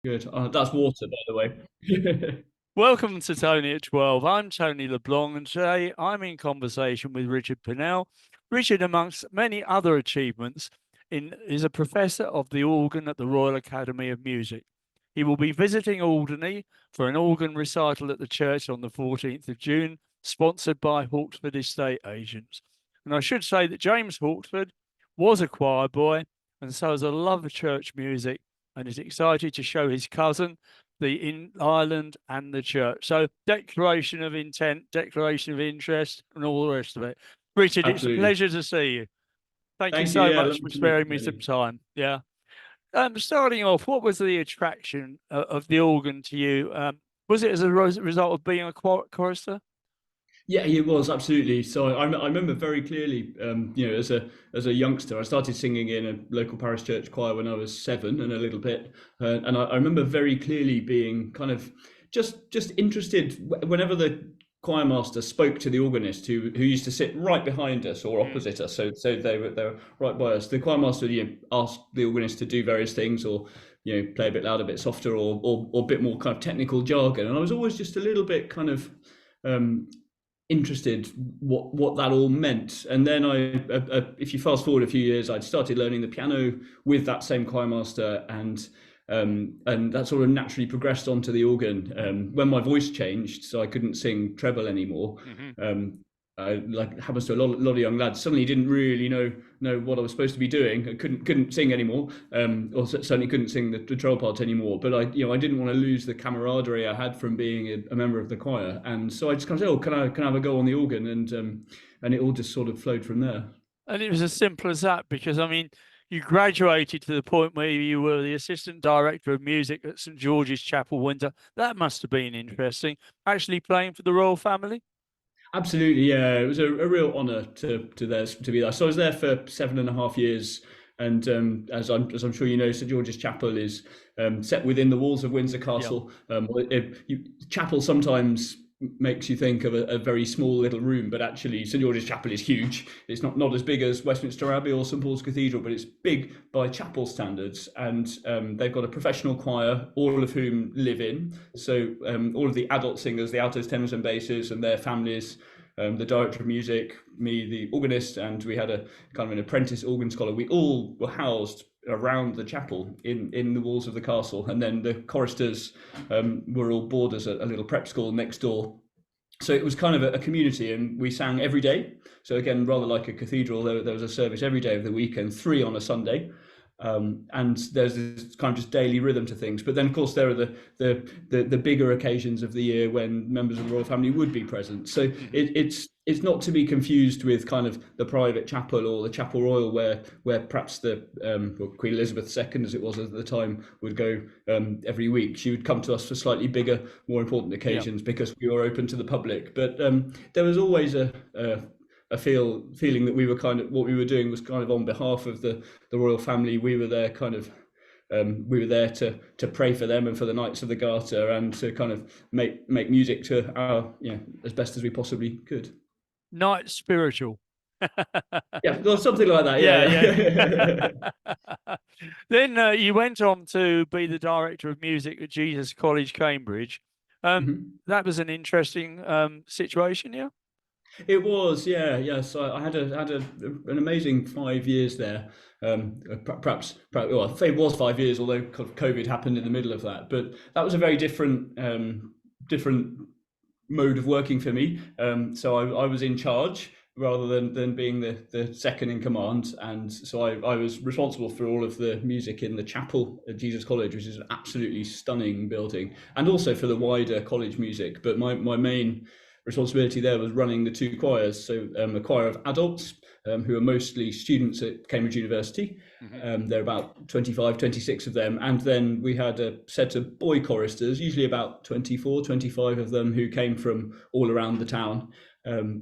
Good. That's water, by the way. Welcome to Tony at 12. I'm Tony LeBlanc, and today I'm in conversation with Richard Pinel. Richard, amongst many other achievements, is a professor of the organ at the Royal Academy of Music. He will be visiting Alderney for an organ recital at the church on the 14th of June, sponsored by Hawksford Estate Agents. And I should say that James Hawksford was a choir boy and so has a love of church music and is excited to show his cousin the in Ireland and the church. So declaration of intent, declaration of interest, and all the rest of it. Richard, it's a Absolutely. pleasure to see you. Thank you Thank you. so Yeah, much lovely for to meet sparing me you. some time. Yeah. Starting off, what was the attraction of the organ to you? Was it as a result of being a chorister? Yeah, it was absolutely. So I remember very clearly, as a youngster, I started singing in a local parish church choir when I was 7 and a little bit, and I remember very clearly being kind of just interested whenever the choir master spoke to the organist who used to sit right behind us or Mm. opposite us. So they were right by us. The choir master asked the organist to do various things or play a bit louder, a bit softer, or a bit more kind of technical jargon, and I was always just a little bit kind of. Um, Interested what that all meant. And then if you fast forward a few years, I'd started learning the piano with that same choir master, and that sort of naturally progressed onto the organ. When my voice changed, so I couldn't sing treble anymore. Hmm. Um, like happens to a lot of young lads. Suddenly didn't really know what I was supposed to be doing. I couldn't sing anymore, or certainly couldn't sing the treble part anymore. But I didn't want to lose the camaraderie I had from being a member of the choir, and so I just kind of said, "Oh, can I have a go on the organ?" And it all just sort of flowed from there. And it was as simple as that because, I mean, you graduated to the point where you were the assistant director of music at St George's Chapel, Windsor. That must have been interesting, actually playing for the royal family. Absolutely, yeah. It was a real honour to be there. So I was there for 7.5 years, and as I'm sure you know, St George's Chapel is set within the walls of Windsor Yeah. Castle. Chapel sometimes makes you think of a very small little room, but actually St George's Chapel is huge. It's not as big as Westminster Abbey or St Paul's Cathedral, but it's big by chapel standards, and they've got a professional choir, all of whom live in. So all of the adult singers, the altos, tenors, and basses, and their families. The director of music, me, the organist, and we had a kind of an apprentice organ scholar. We all were housed around the chapel in the walls of the castle, and then the choristers were all boarders at a little prep school next door. So it was kind of a community, and we sang every day. So again, rather like a cathedral, there was a service every day of the week and three on a Sunday. And there's this kind of just daily rhythm to things. But then, of course, there are the bigger occasions of the year when members of the royal family would be present. So Hmm. it's not to be confused with kind of the private chapel or the chapel royal, where perhaps the Queen Elizabeth II, as it was at the time, would go every week. She would come to us for slightly bigger, more important Yeah. occasions because we were open to the public. But there was always a feeling that we were kind of what we were doing was kind of on behalf of the royal family. We were there kind of we were there to pray for them and for the Knights of the Garter, and to kind of make music to our as best as we possibly could. Night spiritual. Yeah, well, something like that. Yeah, Yeah, yeah. Then you went on to be the director of music at Jesus College, Cambridge. Um, yeah. that was an interesting situation, yeah. It was, yeah, yes. I had an amazing 5 years there. Perhaps, well, it was 5 years, although COVID happened in the middle of that. But that was a very different mode of working for me. So I was in charge rather than being the second in command, and so I was responsible for all of the music in the chapel at Jesus College, which is an absolutely stunning building, and also for the wider college music. But my main responsibility there was running the two choirs. So a choir of adults who are mostly students at Cambridge University. Hmm. There are about 25, 26 of them. And then we had a set of boy choristers, usually about 24, 25 of them, who came from all around the town.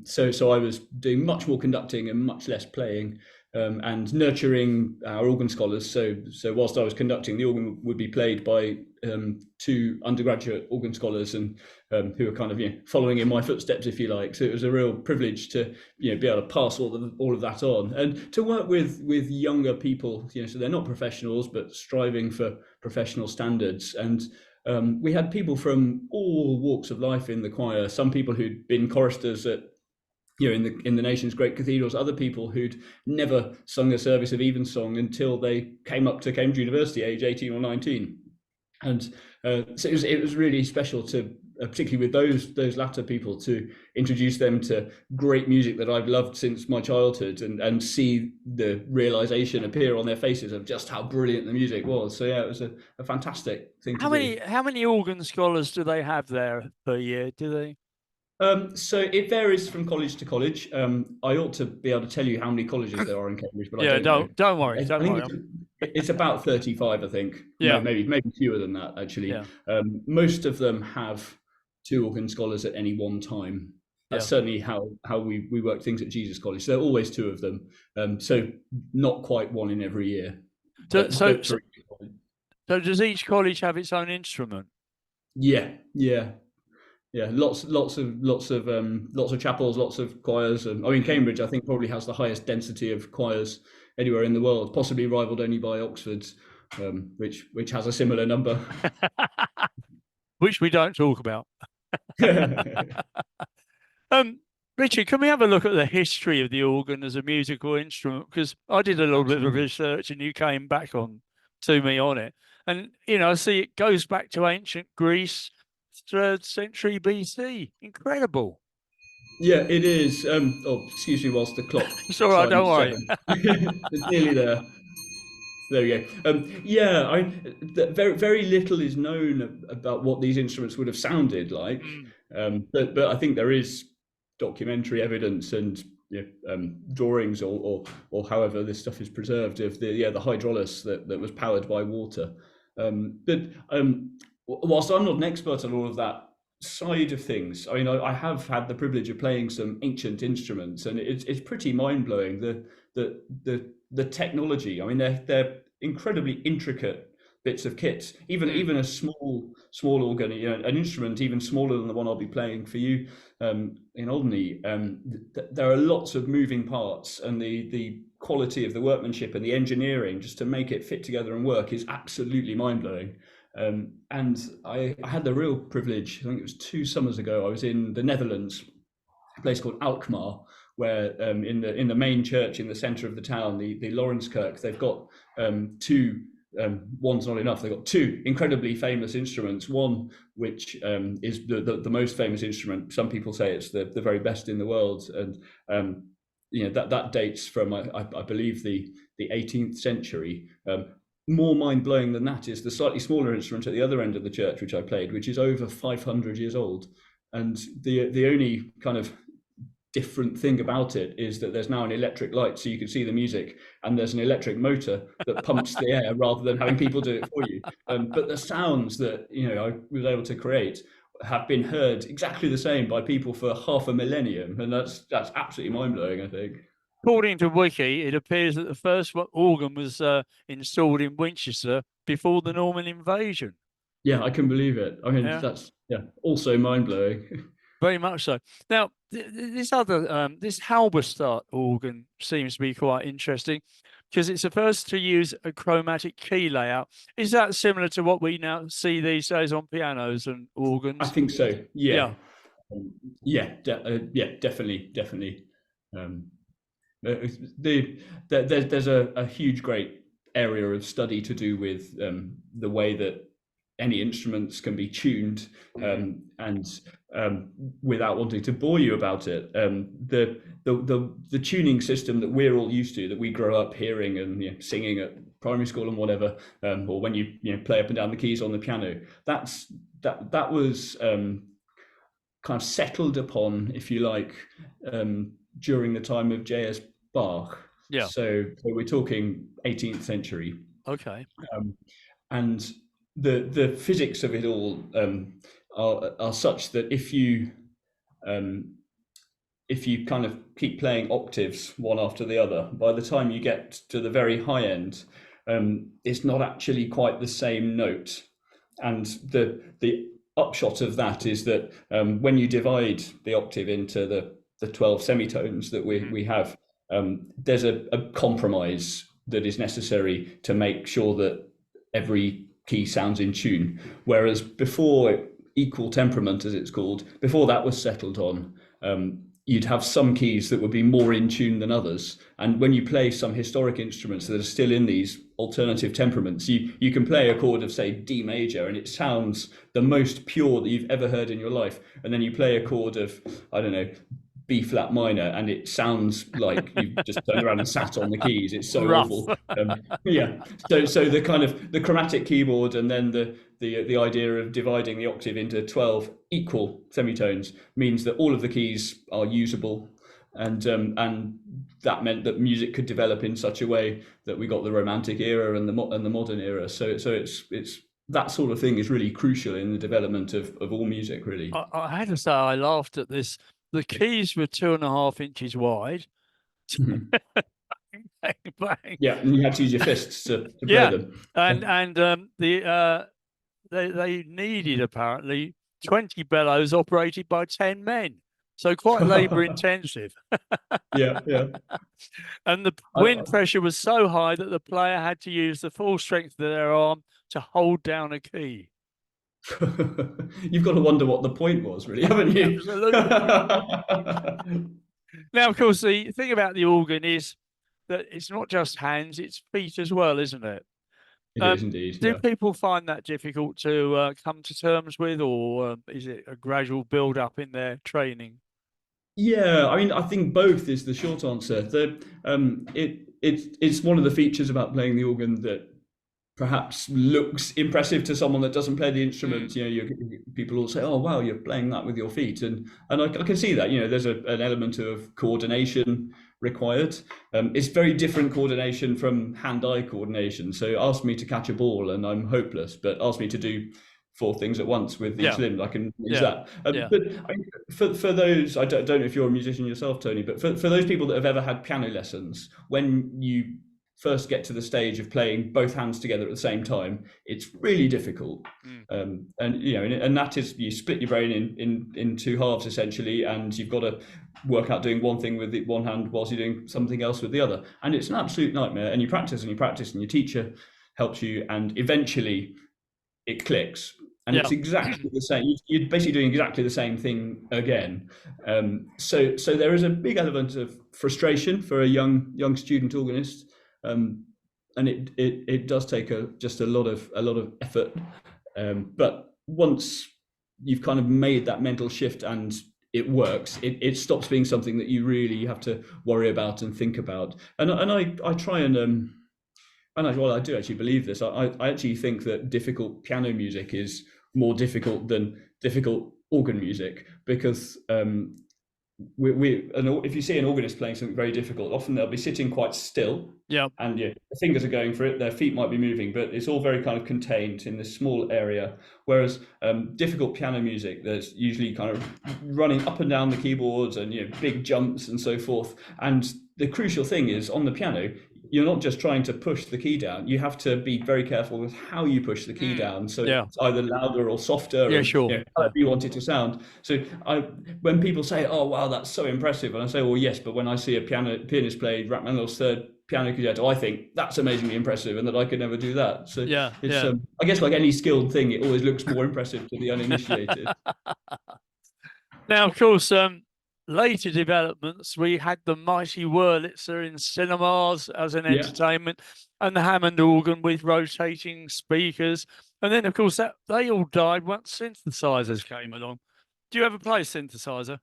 So I was doing much more conducting and much less playing. And nurturing our organ scholars. So whilst I was conducting, the organ would be played by two undergraduate organ scholars, and who are kind of following in my footsteps, if you like. So it was a real privilege to be able to pass all of that on, and to work with younger people. So they're not professionals, but striving for professional standards. And we had people from all walks of life in the choir. Some people who'd been choristers at in the nation's great cathedrals, other people who'd never sung a service of evensong until they came up to Cambridge University, age 18 or 19. And so it was really special to, particularly with those latter people, to introduce them to great music that I've loved since my childhood, and see the realization appear on their faces of just how brilliant the music was. So yeah, it was a fantastic thing to do. How many organ scholars do they have there per year? Do they? So it varies from college to college. I ought to be able to tell you how many colleges there are in Cambridge, but I Yeah, don't know. don't worry, I don't think worry. it's about 35, I think. Yeah. Maybe fewer than that, actually. Yeah. Most of them have 2 organ scholars at any one time. That's certainly how we work things at Jesus College. So there are always 2 of them. So not quite one in every year. So does each college have its own instrument? Yeah. Lots of chapels, lots of choirs. I mean, Cambridge, I think, probably has the highest density of choirs anywhere in the world, possibly rivaled only by Oxford's, which has a similar number. Which we don't talk about. Richard, can we have a look at the history of the organ as a musical instrument? Because I did a little bit of research, and you came back to me on it. And, I see it goes back to ancient Greece, 3rd century BC. Incredible. Yeah, it is. Excuse me whilst the clock. It's all right, don't worry. It's nearly there. There we go. Very, very little is known about what these instruments would have sounded like. But I think there is documentary evidence and drawings or however this stuff is preserved of the hydraulis that was powered by water. Whilst I'm not an expert on all of that side of things, I mean, I have had the privilege of playing some ancient instruments, and it's pretty mind blowing. The technology. I mean, they're incredibly intricate bits of kit. Even a small organ, an instrument even smaller than the one I'll be playing for you in Alderney. There are lots of moving parts, and the quality of the workmanship and the engineering just to make it fit together and work is absolutely mind blowing. And I had the real privilege. I think it was 2 summers ago. I was in the Netherlands, a place called Alkmaar, where in the main church in the centre of the town, the Laurenskirk, they've got 2. One's not enough. They've got 2 incredibly famous instruments. One which is the most famous instrument. Some people say it's the very best in the world, and that dates from I believe the 18th century. More mind-blowing than that is the slightly smaller instrument at the other end of the church, which I played, which is over 500 years old. And the only kind of different thing about it is that there's now an electric light, so you can see the music, and there's an electric motor that pumps the air rather than having people do it for you. But the sounds that I was able to create have been heard exactly the same by people for half a millennium, and that's absolutely mind-blowing, I think. According to Wiki, it appears that the first organ was installed in Winchester before the Norman invasion. Yeah, I can believe it. I mean, that's also mind-blowing. Very much so. Now, this Halberstadt organ seems to be quite interesting because it's the first to use a chromatic key layout. Is that similar to what we now see these days on pianos and organs? I think so. Yeah. Definitely. There's a huge, great area of study to do with the way that any instruments can be tuned, and without wanting to bore you about it, the tuning system that we're all used to, that we grow up hearing and singing at primary school and whatever, or when you play up and down the keys on the piano, that was kind of settled upon, if you like, during the time of J.S. Bach. Yeah. So we're talking 18th century. Okay. And the physics of it all are such that if you kind of keep playing octaves one after the other, by the time you get to the very high end, it's not actually quite the same note. And the upshot of that is that when you divide the octave into the 12 semitones that we have, there's a compromise that is necessary to make sure that every key sounds in tune. Whereas before, equal temperament, as it's called, before that was settled on, you'd have some keys that would be more in tune than others. And when you play some historic instruments that are still in these alternative temperaments, you can play a chord of, say, D major, and it sounds the most pure that you've ever heard in your life. And then you play a chord of, I don't know, B flat minor, and it sounds like you've just turned around and sat on the keys. It's so Rough. awful. Yeah. So the kind of the chromatic keyboard, and then the idea of dividing the octave into 12 equal semitones means that all of the keys are usable, and that meant that music could develop in such a way that we got the Romantic era and the modern era. So it's that sort of thing is really crucial in the development of all music, really. I had to say, I laughed at this. The keys were 2.5 inches wide. Mhm. Bang, bang. Yeah, and you had to use your fists to play them. And they needed apparently 20 bellows operated by 10 men. So quite labour intensive. Yeah. And the wind pressure was so high that the player had to use the full strength of their arm to hold down a key. You've got to wonder what the point was, really, haven't you? Absolutely. Now, of course, the thing about the organ is that it's not just hands, it's feet as well, isn't it? It is indeed. Do people find that difficult to come to terms with, or is it a gradual build up in their training? Yeah, I mean, I think both is the short answer. It's one of the features about playing the organ that perhaps looks impressive to someone that doesn't play the instrument. People all say, "Oh, wow, you're playing that with your feet," and I can see that. There's an element of coordination required. It's very different coordination from hand-eye coordination. So ask me to catch a ball and I'm hopeless, but ask me to do 4 things at once with each limb, I can use that. But I mean, for those, I don't know if you're a musician yourself, Tony, but for those people that have ever had piano lessons, when you first get to the stage of playing both hands together at the same time, it's really difficult. And that is, you split your brain in 2 halves essentially, and you've got to work out doing one thing with the one hand whilst you're doing something else with the other, and it's an absolute nightmare. And you practice and you practice, and your teacher helps you, and eventually it clicks. And it's exactly the same. You're basically doing exactly the same thing again. So there is a big element of frustration for a young student organist. And it does take just a lot of effort, but once you've kind of made that mental shift and it works, it stops being something that you really have to worry about and think about. And I try and I do actually believe this. I actually think that difficult piano music is more difficult than difficult organ music, because if you see an organist playing something very difficult, often they'll be sitting quite still, and the fingers are going for it, their feet might be moving, but it's all very kind of contained in this small area. Whereas difficult piano music, there's usually kind of running up and down the keyboards and big jumps and so forth. And the crucial thing is, on the piano, you're not just trying to push the key down, you have to be very careful with how you push the key down, so it's either louder or softer, however you want it to sound. So when people say, "Oh wow, that's so impressive," and I say, "Well, yes, but when I see a pianist play Rachmaninoff's Third Piano Concerto, I think that's amazingly impressive, and that I could never do that." So it's I guess, like any skilled thing, it always looks more impressive to the uninitiated. Now, of course, later developments, we had the mighty Wurlitzer in cinemas as an entertainment, and the Hammond organ with rotating speakers. And then, of course, they all died once synthesizers came along. Do you ever play synthesizer?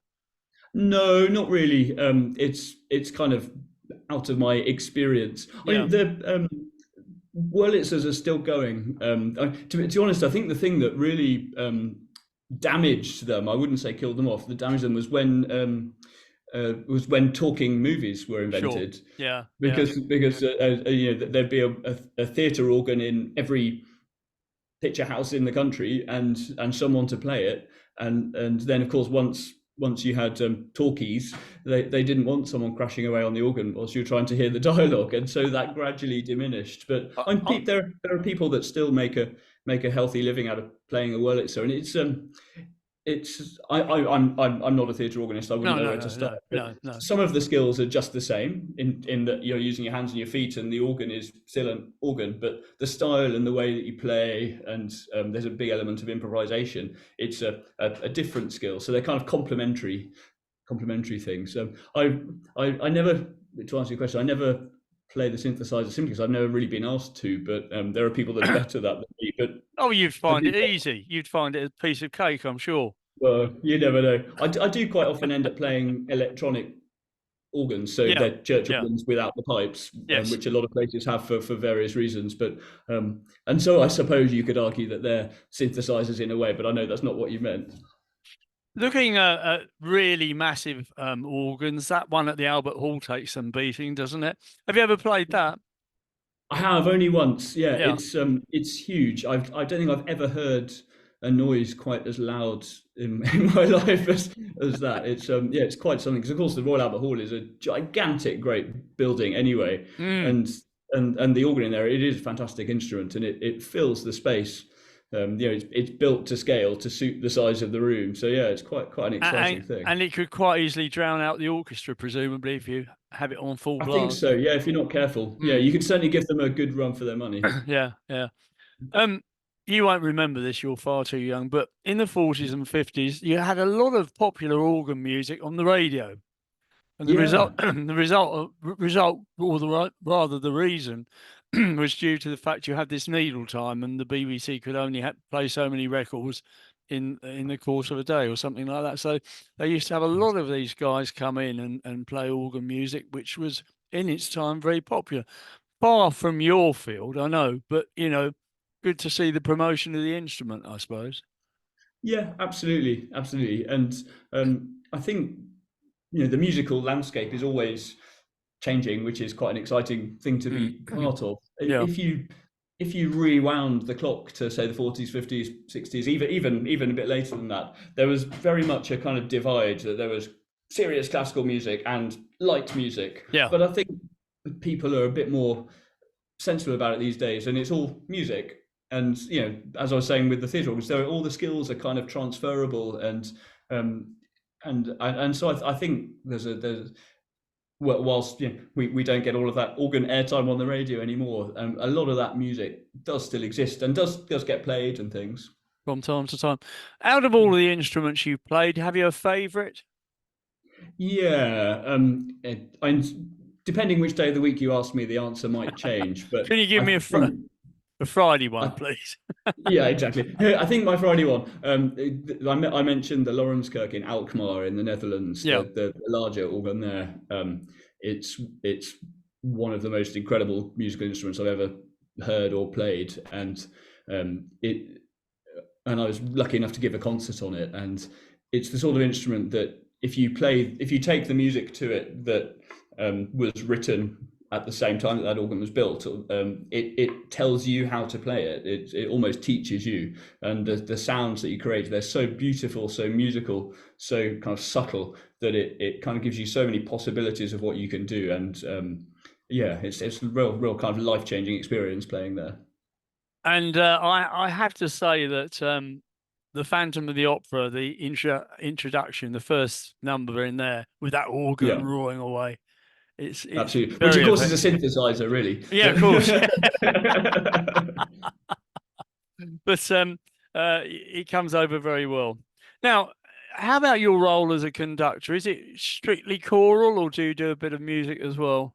No, not really. It's kind of out of my experience. I mean, the Wurlitzers are still going. To be honest, I think the thing that really damaged them, I wouldn't say killed them off, the damaged them was when talking movies were invented. Because there'd be a theatre organ in every picture house in the country, and someone to play it, and then of course once you had talkies, they didn't want someone crashing away on the organ whilst you were trying to hear the dialogue, and so that gradually diminished. But there are people that still make a healthy living out of playing a Wurlitzer, and I'm not a theatre organist. I wouldn't No, know no, where to no, start. no, But no, no. some of the skills are just the same in that you're using your hands and your feet, and the organ is still an organ. But the style and the way that you play, and there's a big element of improvisation. It's a different skill. So they're kind of complementary things. So I never, to answer your question, I never play the synthesizer simply because I've never really been asked to. But there are people that are better at that than me. But Oh, you'd for find it people, easy. You'd find it a piece of cake, I'm sure. well, you never know. I do quite often end up playing electronic organs, so Yeah, they're church yeah, organs without the pipes, yes. which a lot of places have for various reasons. But and so I suppose you could argue that they're synthesizers in a way, but I know that's not what you meant. Looking at really massive organs, that one at the Albert Hall takes some beating, doesn't it? Have you ever played that? I have only once. Yeah, Yeah. it's huge. I don't think I've ever heard a noise quite as loud in my life as that. It's yeah, it's quite something because of course the Royal Albert Hall is a gigantic, great building anyway, Mm. and and the organ in there, it is a fantastic instrument, and it fills the space. You know, it's built to scale to suit the size of the room. So yeah, it's quite an exciting thing. And it could quite easily drown out the orchestra, presumably, if you have it on full I think blast. so. Yeah, if you're not careful, yeah, Mm. you could certainly give them a good run for their money. Yeah, yeah. Um, you won't remember this, you're far too young, but in the 40s and 50s, you had a lot of popular organ music on the radio. And the result, Yeah. or rather the reason, was due to the fact you had this needle time, and the BBC could only play so many records in the course of a day, or something like that. So they used to have a lot of these guys come in and play organ music, which was in its time very popular. Far from your field, I know, but good to see the promotion of the instrument, I suppose. Yeah, absolutely, absolutely. And I think the musical landscape is always changing, which is quite an exciting thing to Mm. be part of. Yeah, If you rewound the clock to say the 40s, 50s, 60s, even a bit later than that, there was very much a kind of divide that there was serious classical music and light music. yeah. But I think people are a bit more sensible about it these days, and it's all music. And as I was saying with the theatre organs, all the skills are kind of transferable, and um, and so I think there's whilst we don't get all of that organ airtime on the radio anymore, a lot of that music does still exist and does get played and things. From time to time. Out of all of the instruments you played, have you a favourite? Yeah, depending which day of the week you ask me, the answer might change. But Can you give I me think a Friday one, I, please? yeah, exactly. I think my Friday one. I mentioned the Lawrencekirk in Alkmaar in the Netherlands, Yeah. the larger organ there. It's one of the most incredible musical instruments I've ever heard or played, and it. And I was lucky enough to give a concert on it, and it's the sort of instrument that if you take the music to it that was written at the same time that organ was built, it tells you how to play it. It almost teaches you, and the sounds that you create, they're so beautiful, so musical, so kind of subtle that it kind of gives you so many possibilities of what you can do. And yeah, it's a real kind of life-changing experience playing there. And I have to say that the Phantom of the Opera, the introduction, the first number in there with that organ Yeah, roaring away, it's absolutely. Which of very course is a effective. synthesizer, really. Yeah, But of course. But it comes over very well. Now, how about your role as a conductor? Is it strictly choral, or do you do a bit of music as well?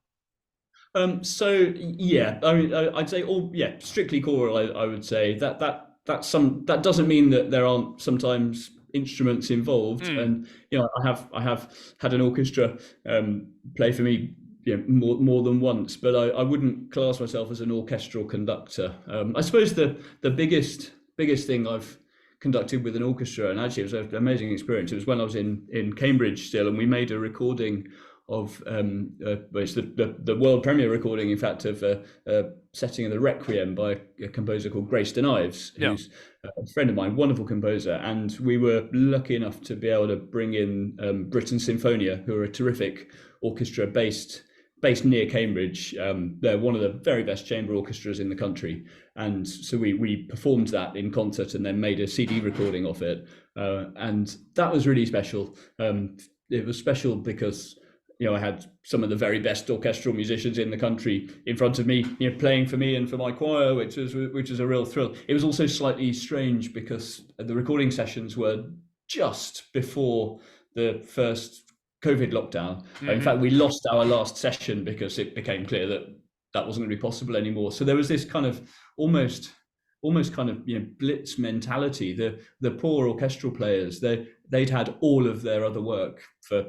So yeah, I mean, I'd say all, yeah, strictly choral. I would say that doesn't mean that there aren't sometimes instruments involved. Hmm. And I have had an orchestra play for me, more than once, but I wouldn't class myself as an orchestral conductor. I suppose the biggest thing I've conducted with an orchestra, and actually it was an amazing experience. It was when I was in Cambridge still, and we made a recording of it's the world premiere recording, in fact, of a setting of the Requiem by a composer called Grace de Ives, Yeah. who's a friend of mine, wonderful composer. And we were lucky enough to be able to bring in Britain Sinfonia, who are a terrific orchestra based based near Cambridge. They're one of the very best chamber orchestras in the country, and so we performed that in concert and then made a CD recording of it, and that was really special. It was special because I had some of the very best orchestral musicians in the country in front of me, playing for me and for my choir, which is a real thrill. It was also slightly strange because the recording sessions were just before the first COVID lockdown. In fact, we lost our last session because it became clear that that wasn't going to be possible anymore. So there was this kind of almost kind of blitz mentality. The poor orchestral players, they'd had all of their other work for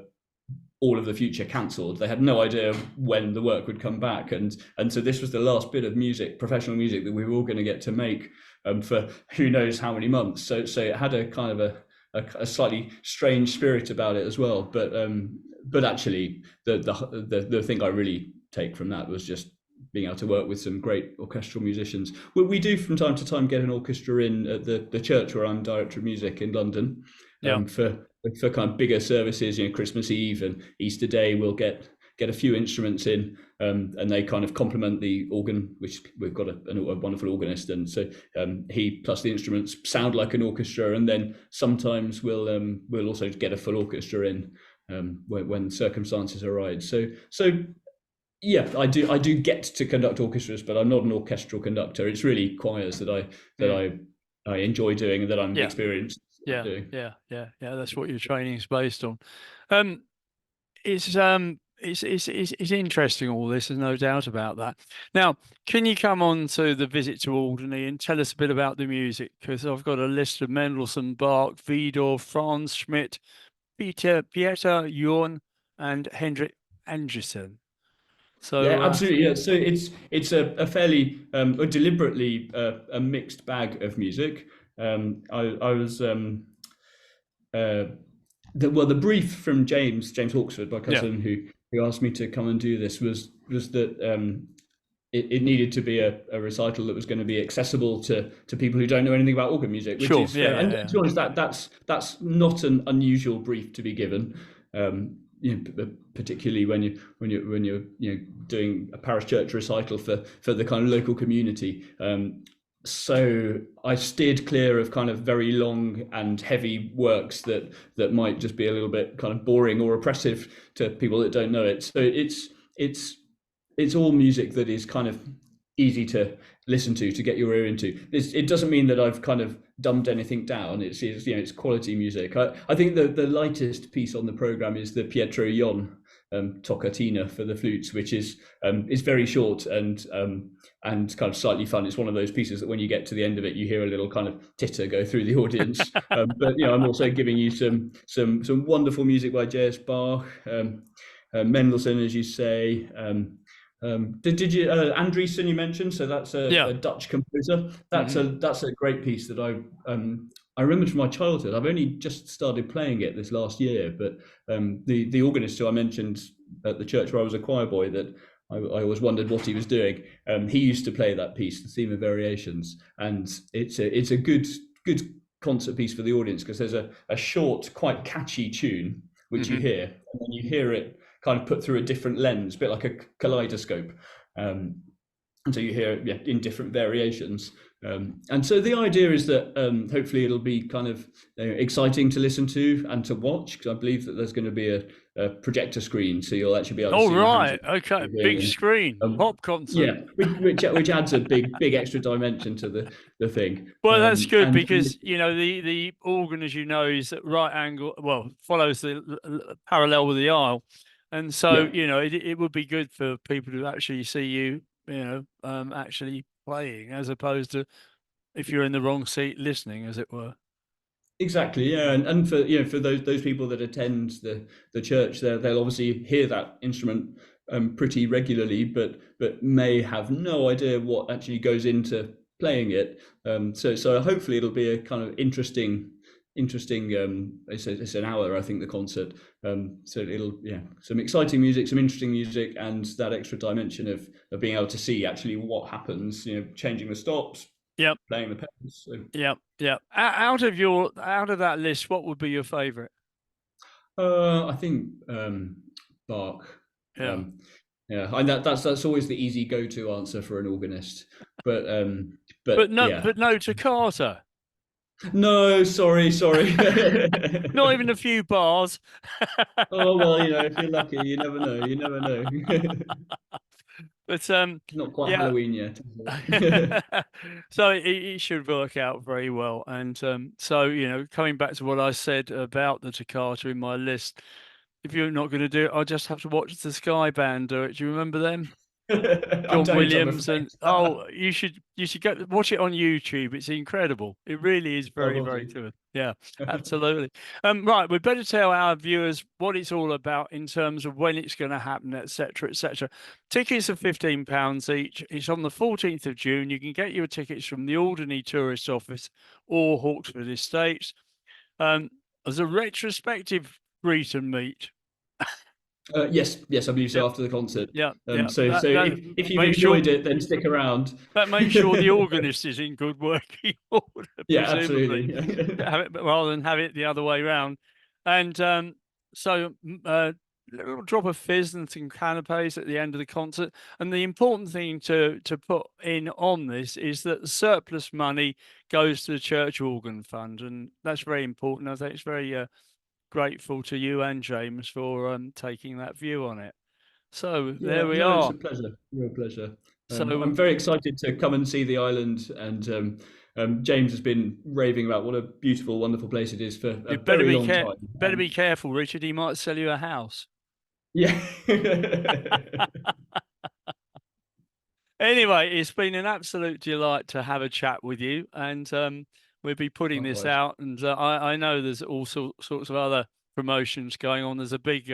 all of the future cancelled. They had no idea when the work would come back, and so this was the last bit of music, professional music, that we were all going to get to make for who knows how many months. So it had a kind of a slightly strange spirit about it as well. But actually, the thing I really take from that was just being able to work with some great orchestral musicians. We do from time to time get an orchestra in at the church where I'm director of music in London, for kind of bigger services, Christmas Eve and Easter Day. We'll get a few instruments in, and they kind of complement the organ, which we've got a wonderful organist, and so he plus the instruments sound like an orchestra. And then sometimes we'll also get a full orchestra in when circumstances are right. So yeah, I do get to conduct orchestras, but I'm not an orchestral conductor. It's really choirs that I enjoy doing and that I'm experienced doing. Yeah. That's what your training is based on. It's interesting, all this. There's no doubt about that. Now, can you come on to the visit to Alderney and tell us a bit about the music? Because I've got a list of Mendelssohn, Bach, Widor, Franz Schmidt, Pieter, Jorn, and Hendrik Andriessen. So yeah, absolutely. Yeah. So it's a fairly deliberately a mixed bag of music. I was the brief from James Hawksford, my cousin, who asked me to come and do this was that it needed to be a recital that was going to be accessible to people who don't know anything about organ music. Which is and to be honest, that's not an unusual brief to be given. Particularly when you're doing a parish church recital for the kind of local community. So I steered clear of kind of very long and heavy works that might just be a little bit kind of boring or oppressive to people that don't know it. So it's all music that is kind of easy to listen to get your ear into. It doesn't mean that I've kind of dumbed anything down. It's quality music. I think the lightest piece on the program is the Pietro Jon Toccatina for the flutes, which is very short and kind of slightly fun. It's one of those pieces that when you get to the end of it, you hear a little kind of titter go through the audience. But I'm also giving you some wonderful music by J.S. Bach, Mendelssohn, as you say. Did you Andriessen you mentioned? So that's a Dutch composer. That's a great piece that I remembered from my childhood. I've only just started playing it this last year, but the organist who I mentioned at the church where I was a choir boy, that I always wondered what he was doing. He used to play that piece, the Theme of Variations, and it's a good concert piece for the audience because there's a short, quite catchy tune which you hear, and then you hear it kind of put through a different lens, a bit like a kaleidoscope. And so you hear it in different variations. And so the idea is that hopefully it'll be kind of exciting to listen to and to watch, because I believe that there's going to be a projector screen, so you'll actually be able to see. Right, okay, big screen, pop concert. Yeah, which adds a big extra dimension to the thing. Well, that's good because the organ, as you know, is at right angle. Well, follows the parallel with the aisle. And so, it would be good for people to actually see you, actually playing, as opposed to if you're in the wrong seat listening, as it were. Exactly, yeah, and for those people that attend the church, they'll obviously hear that instrument pretty regularly, but may have no idea what actually goes into playing it. So hopefully it'll be a kind of interesting. It's an hour, I think, the concert. So it'll some exciting music, some interesting music, and that extra dimension of being able to see actually what happens. Changing the stops. Playing the pedals. So. Out of that list, what would be your favourite? I think Bach. Yeah, and that's always the easy go-to answer for an organist. But yeah, But no toccata. no, sorry. Not even a few bars. Oh well, if you're lucky, you never know. You never know. But Not quite yeah. Halloween yet, is it? So it should work out very well. And so, coming back to what I said about the toccata in my list, if you're not going to do it, I'll just have to watch the Sky Band do it. Do you remember them? I John don't, I'm Williams afraid. and you should go watch it on YouTube. It's incredible. It really is I very, will very do. good. Yeah, absolutely. Right, we better tell our viewers what it's all about in terms of when it's going to happen, etc., etc. Tickets are £15 each. It's on the 14th of June. You can get your tickets from the Alderney Tourist Office or Hawksford Estates. As a retrospective greet and meet. Yes, I believe Yeah, so. After the concert. yeah, Um, yeah. so so That if you've make sure enjoyed it, then stick around. That makes sure the organist is in good working order, Yeah, presumably, absolutely. rather than have it the other way round. And so, a little drop of fizz and some canapes at the end of the concert. And the important thing to put in on this is that the surplus money goes to the church organ fund, and that's very important. I think it's very grateful to you and James for taking that view on it. So there Yeah, we no, it's are. a pleasure, real pleasure. I'm So very excited to come and see the island, and James has been raving about what a beautiful, wonderful place it is for a you better very be long time. better be careful, Richard. He might sell you a house. Yeah, Anyway, it's been an absolute delight to have a chat with you, and we'll be putting this likewise. out. And I know there's all sorts of other promotions going on. There's a big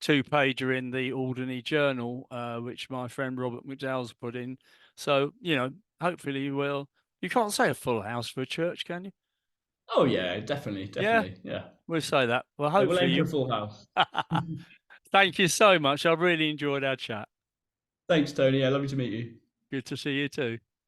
two-pager in the Alderney Journal, which my friend Robert McDowell's put in. So, hopefully you will. You can't say a full house for a church, can you? Oh yeah, definitely, Yeah, definitely. Yeah, we'll say that. Well, yeah, we'll hopefully aim for a you. full house. Thank you so much. I really enjoyed our chat. Thanks, Tony. Yeah, lovely to meet you. Good to see you too.